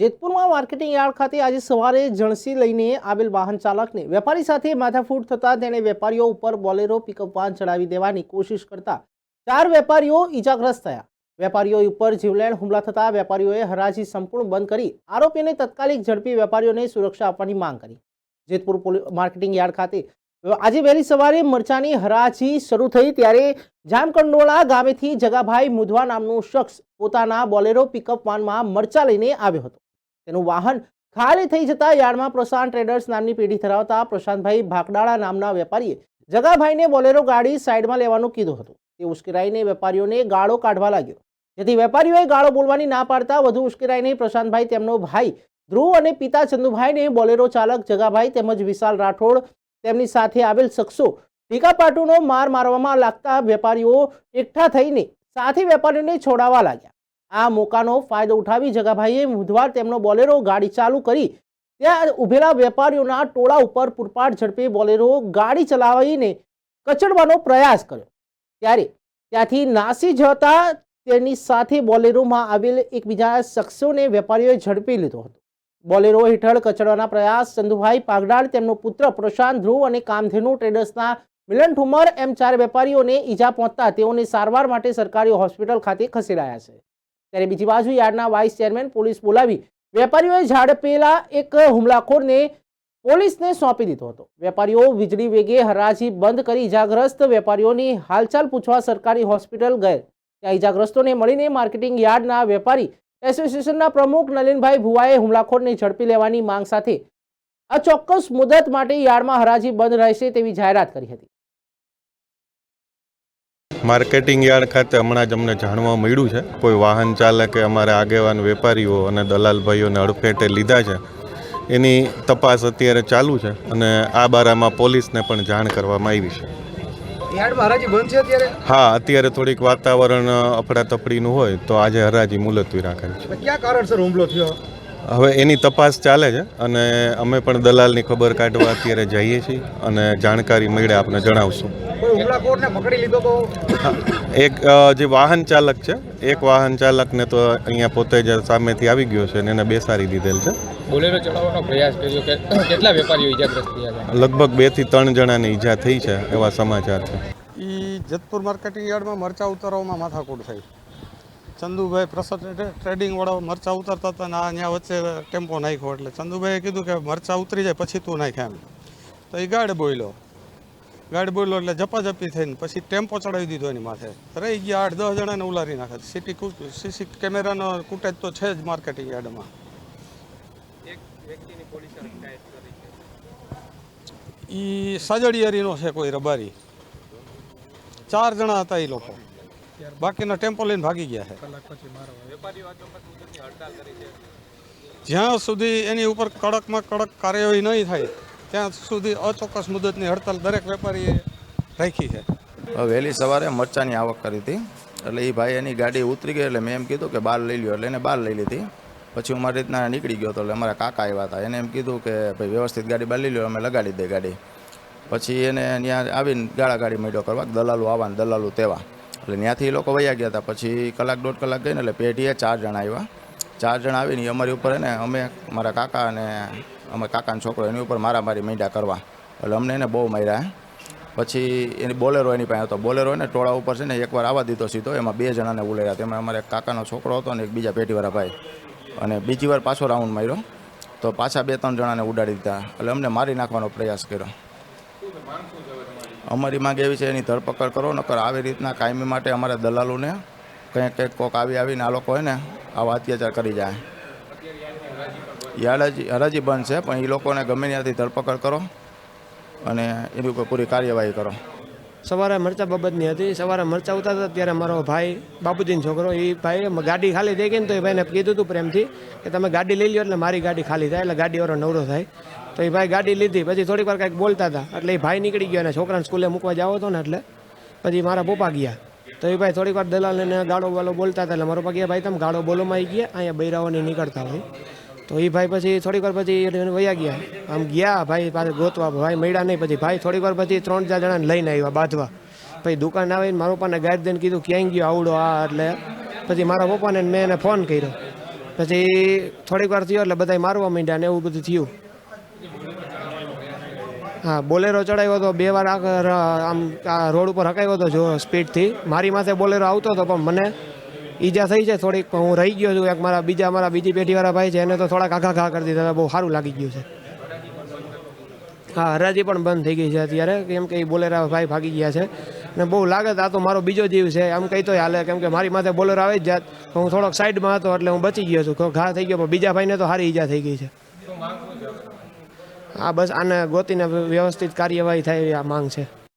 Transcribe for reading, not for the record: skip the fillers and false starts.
જેતપુરમાં marketing yard ખાતે આજે સવારે જણસી લઈને આવેલ વાહન ચાલકને વેપારી સાથે માથાફૂટ થતા તેણે વેપારીઓ ઉપર બોલેરો પિકઅપ વાન ચડાવી દેવાની કોશિશ કરતા 4 વેપારીઓ ઈજાગ્રસ્ત થયા। વેપારીઓ ઉપર જીવલેણ હુમલા થતા વેપારીઓએ હરાજી સંપૂર્ણ બંધ કરી આરોપીને તત્કાલિક ઝડપી વેપારીઓને સુરક્ષા આપવાની માંગ કરી। જેતપુર માર્કેટિંગ યાર્ડ ખાતે આજે વહેલી સવારે મરચાની હરાજી શરૂ થઈ ત્યારે જામકંડોળા ગામેથી જગાભાઈ મુધવા નામનો શખ્સ પોતાના બોલેરો પિકઅપ વાનમાં મરચા લઈને આવ્યો હતો। તેનું વાહન ખાલી થઈ જતા યાર્ડમાં પ્રશાંત ટ્રેડર્સ નામની પેઢી ધરાવતા પ્રશાંતભાઈ ભાકડાળા નામના વેપારીએ જગાભાઈને બોલેરો ગાડી સાઈડમાં લેવાનું કીધું હતું। તે ઉશ્કેરાઈને વેપારીઓને ગાળો કાઢવા લાગ્યો, જેથી વેપારીઓએ ગાળો બોલવાની ના પાડતા વધુ ઉશ્કેરાઈને પ્રશાંતભાઈ તેમનો ભાઈ ધ્રુવ અને પિતા ચંદુભાઈને બોલેરો ચાલક જગાભાઈ તેમજ વિશાલ રાઠોડ તેમની સાથે આવેલ શખ્સો ટીકાપાટુનો માર મારવામાં લાગતા વેપારીઓ એકઠા થઈને સાથી વેપારીઓને છોડાવવા લાગ્યા। આ મોકાનો ફાયદો ઉઠાવી જગાભાઈએ બુધવાર તેમનો બોલેરો ગાડી ચાલુ કરી ત્યાં ઉભેલા વેપારીઓના ટોળા ઉપર પૂરપાટ ઝડપે બોલેરો ગાડી ચલાવીને કચડવાનો પ્રયાસ કર્યો, ત્યારે ત્યાંથી નાસી જતા તેની સાથે બોલેરોમાં આવેલ એકબીજા શખ્સોને વેપારીઓએ ઝડપી લીધો હતો। બોલેરો હેઠળ કચડવાના પ્રયાસ ચંદુભાઈ પાગડાળ, તેમનો પુત્ર પ્રશાંત ધ્રુવ અને કામધેનુ ટ્રેડર્સના મિલન ઠુમર એમ 4 વેપારીઓને ઈજા પહોંચતા તેઓને સારવાર માટે સરકારી હોસ્પિટલ ખાતે ખસેડાયા છે। ત્યારે બીજી બાજુ યાર્ડના વાઇસ ચેરમેન પોલીસ બોલાવી વેપારીઓએ ઝડપેલા એક હુમલાખોરને પોલીસને સોંપી દીધો હતો। વેપારીઓ વીજળી વેગે હરાજી બંધ કરી ઈજાગ્રસ્ત વેપારીઓની હાલચાલ પૂછવા સરકારી હોસ્પિટલ ગયે ત્યાં ઈજાગ્રસ્તોને મળીને માર્કેટિંગ યાર્ડના વેપારી એસોસિએશનના પ્રમુખ નલિનભાઈ ભુવાએ હુમલાખોરને ઝડપી લેવાની માંગ સાથે અચોક્કસ મુદત માટે યાર્ડમાં હરાજી બંધ રહેશે તેવી જાહેરાત કરી હતી। માર્કેટિંગ યાર્ડ ખાતે હમણાં જ અમને જાણવા મળ્યું છે કોઈ વાહન ચાલકે અમારા આગેવાન વેપારીઓ અને દલાલભાઈઓને અડફેટે લીધા છે। એની તપાસ અત્યારે ચાલુ છે અને આ બારામાં પોલીસને પણ જાણ કરવામાં આવી છે। યાર્ડમાં હરાજી બંધ છે અત્યારે? હા, અત્યારે થોડીક વાતાવરણ અફડાતફડીનું હોય તો આજે હરાજી મુલતવી રાખેલ છે। ક્યાં કારણસર હુમલો થયો? હવે એની તપાસ ચાલે છે અને અમે પણ દલાલની ખબર કાઢવા અત્યારે જઈએ છીએ અને જાણકારી મળે આપને જણાવશું। હુમલાખોરને પકડી લીધો તો? એક જે વાહન ચાલક છે, એક વાહન ચાલકને તો અહીંયા પોતે જ સામેથી આવી ગયો છે અને એને બેસાડી દીધેલ છે। બોલેરો ચડાવવાનો પ્રયાસ કર્યો કે કેટલા વેપારીઓ ઈજાગ્રસ્ત થયા છે? લગભગ 2 થી 3 જણાને ઈજા થઈ છે એવા સમાચાર છે। જેતપુર માર્કેટિંગ યાર્ડમાં મરચા ઉતારવામાં માથાકૂટ થઈ। ચંદુભાઈ પ્રસાદ ટ્રેડિંગ વાળા મરચા ઉતારતા હતા ને ત્યાં વચ્ચે ટેમ્પો નાખ્યો એટલે ચંદુભાઈએ કીધું કે મરચા ઉતરી જાય પછી તું નાખ એમ, તો એ ગાડી બોલ્યો એટલે ઝપાઝપી થઈને પછી ટેમ્પો ચડાવી દીધો એની માથે। રહી ગયા 8-10 જણાને ઉલારી નાખે। સીસી કેમેરાનો ફૂટેજ તો છે જ માર્કેટિંગ યાર્ડમાં। એ સાજડિયારીનો છે કોઈ રબારી, 4 જણા હતા એ લોકો, બાકીના ટેમ્પો લઈને ભાગી ગયા છે। જ્યાં સુધી એની ઉપર કડકમાં કડક કાર્યવાહી નહીં થાય ત્યાં સુધી અચોક્કસ મુદતની હડતાલ દરેક વેપારીએ રાખી છે। વહેલી સવારે મરચાની આવક કરી હતી એટલે એ ભાઈ એની ગાડી ઉતરી ગઈ એટલે મેં એમ કીધું કે બહાર લઈ લ્યો એટલે એને બહાર લઈ લીધી। પછી હું મારી રીતના નીકળી ગયો હતો એટલે અમારા કાકા આવ્યા હતા, એને એમ કીધું કે ભાઈ વ્યવસ્થિત ગાડી બહાર લઈ લ્યો, અમે લગાડી દે ગાડી। પછી એને ત્યાં આવીને ગાળાગાડી માંડ્યો કરવા, દલાલો આવવાને દલાલો તેવા, એટલે ત્યાંથી એ લોકો વયા ગયા હતા। પછી 1-1.5 કલાક ગઈને એટલે પેઢીએ 4 જણા આવ્યા। 4 જણા આવીને અમારી ઉપર એને અમે મારા કાકા અને અમે કાકાનો છોકરો એની ઉપર મારામારી માંડ્યા કરવા, એટલે અમને એને બહુ માર્યા। પછી એની બોલેરો એની પાસે હતો, બોલેરો એને ટોળા ઉપર છે ને એકવાર આવવા દીધો સીધો, એમાં 2 જણાને ઉલેર્યા, તેમાં અમારે કાકાનો છોકરો હતો ને એક બીજા પેઢીવાળા ભાઈ, અને બીજી વાર પાછો રાઉન્ડ માર્યો તો પાછા 2-3 જણાને ઉડાડી દીધા, એટલે અમને મારી નાખવાનો પ્રયાસ કર્યો। અમારી માંગ એવી છે એની ધરપકડ કરો, નકર આવી રીતના કાયમી માટે અમારા દલાલોને કંઈક કોક આવીને આ લોકો હોય ને આવા અત્યાચાર કરી જાય। હરાજી બંધ છે પણ એ લોકોને ગમે ત્યાંથી ધરપકડ કરો અને એની ઉપર પૂરી કાર્યવાહી કરો। સવારે મરચા બાબતની હતી। સવારે મરચા ઉતારતા ત્યારે મારો ભાઈ બાપુજીનો છોકરો એ ભાઈ ગાડી ખાલી થઈ ગઈ ને તો એ ભાઈને કીધું હતું પ્રેમથી કે તમે ગાડી લઈ લો એટલે મારી ગાડી ખાલી થાય, એટલે ગાડીવાળો નવરો થાય। તો એ ભાઈ ગાડી લીધી, પછી થોડીક વાર કંઈક બોલતા હતા એટલે એ ભાઈ નીકળી ગયો અને છોકરાને સ્કૂલે મૂકવા જાવ હતો ને એટલે પછી મારા પપ્પા ગયા, તો એ ભાઈ થોડીક વાર દલાલને ગાળો વાળો બોલતા હતા એટલે મારો પપ્પા ગયા ભાઈ તમે ગાળો બોલોમાં આવી ગયા, અહીંયા બૈરાઓની નીકળતા હોય। તો એ ભાઈ પછી થોડીક વાર પછી વયા ગયા, આમ ગયા ભાઈ પાસે ગોતવા, ભાઈ મળ્યા નહીં। પછી ભાઈ થોડીક વાર પછી 3-4 જણાને લઈને આવ્યા બાંધવા। પછી દુકાન આવીને મારા પપ્પાને ગાડી દઈને કીધું ક્યાંય ગયો આવડો આ, એટલે પછી મારા પપ્પાને મેં એને ફોન કર્યો પછી થોડીક વાર થયો એટલે બધા મારવા માંડ્યા ને એવું બધું થયું. હા, બોલેરો ચડાવ્યો હતો 2 વાર આમ આ રોડ ઉપર હકાવ્યો હતો જો સ્પીડથી. મારી માથે બોલેરો આવતો હતો પણ મને ઈજા થઈ છે થોડીક. પણ હું રહી ગયો છું. એક મારા બીજી પેઢીવાળા ભાઈ છે એને તો થોડાક આઘા ઘા કરી દીધા. બહુ સારું લાગી ગયું છે. હા, હરાજી પણ બંધ થઈ ગઈ છે અત્યારે, કેમ કે એ બોલેરા ભાઈ ભાગી ગયા છે ને બહુ લાગે આ તો મારો બીજો જીવ છે આમ કહી તો હાલે, કેમ કે મારી માથે બોલેરો આવી જ જાત. હું થોડોક સાઈડમાં હતો એટલે હું બચી ગયો છું. ઘા થઈ ગયો પણ બીજા ભાઈને તો સારી ઈજા થઈ ગઈ છે. હા, બસ આને ગોતીને વ્યવસ્થિત કાર્યવાહી થાય એવી આ માંગ છે.